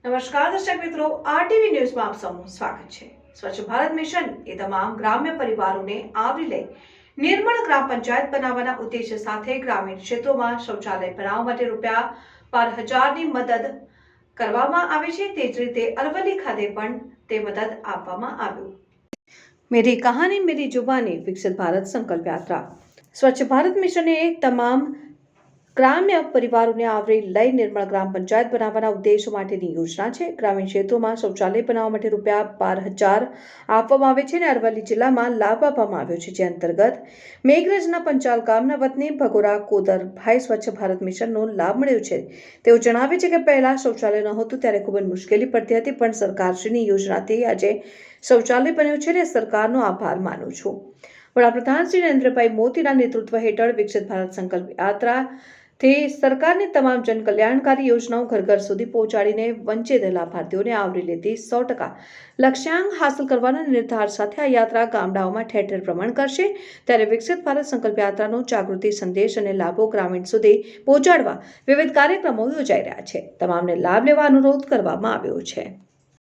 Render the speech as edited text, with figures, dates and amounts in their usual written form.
નમસ્કાર દર્શક મિત્રો, આરટીવી ન્યૂઝમાં આપ સૌનું સ્વાગત છે। સ્વચ્છ ભારત મિશન એ તમામ ગ્રામ્ય પરિવારોને આવરી લઈ નિર્મળ ગ્રામ પંચાયત બનાવવાના ઉદ્દેશ્ય સાથે ગ્રામીણ ક્ષેત્રોમાં શૌચાલય બનાવવા માટે ₹12,000ની મદદ કરવામાં આવે છે। તે જ રીતે અરવલ્લી ખાતે પણ તે મદદ આપવામાં આવ્યું। મેરી કહાની મેરી जुबानी વિકસિત ભારત સંકલ્પ યાત્રા સ્વચ્છ ભારત મિશને તમામ ગ્રામ્ય પરિવારોને આવરી લઈ નિર્મળ ગ્રામ પંચાયત બનાવવાના ઉદ્દેશ માટેની યોજના છે। ગ્રામીણ ક્ષેત્રોમાં શૌચાલય બનાવવા માટે ₹12,000 આપવામાં આવે છે અને અરવલ્લી જિલ્લામાં લાભ આપવામાં આવ્યો છે, જે અંતર્ગત મેઘરજના પંચાલ ગામના વતની ભગોરા કોદરભાઈ સ્વચ્છ ભારત મિશનનો લાભ મળ્યો છે। તેઓ જણાવે છે કે પહેલા શૌચાલય નહોતું ત્યારે ખૂબ જ મુશ્કેલી પડતી હતી, પણ સરકારશ્રીની યોજનાથી આજે શૌચાલય બન્યું છે અને સરકારનો આભાર માનું છું। વડાપ્રધાન શ્રી નરેન્દ્રભાઈ મોદીના નેતૃત્વ હેઠળ વિકસિત ભારત સંકલ્પ યાત્રા સરકારની તમામ જનકલ્યાણકારી યોજનાઓ ઘર ઘર સુધી પહોંચાડીને વંચિત લાભાર્થીઓને આવરી લેતી 100% લક્ષ્યાંક હાંસલ કરવાના નિર્ધાર સાથે આ યાત્રા ગામડાઓમાં ઠેર ઠેર ભ્રમણ કરશે। ત્યારે વિકસિત ભારત સંકલ્પ યાત્રાનો જાગૃતિ સંદેશ અને લાભો ગ્રામીણ સુધી પહોંચાડવા વિવિધ કાર્યક્રમો યોજાઈ રહ્યા છે। તમામને લાભ લેવા અનુરોધ કરવામાં આવ્યો છે।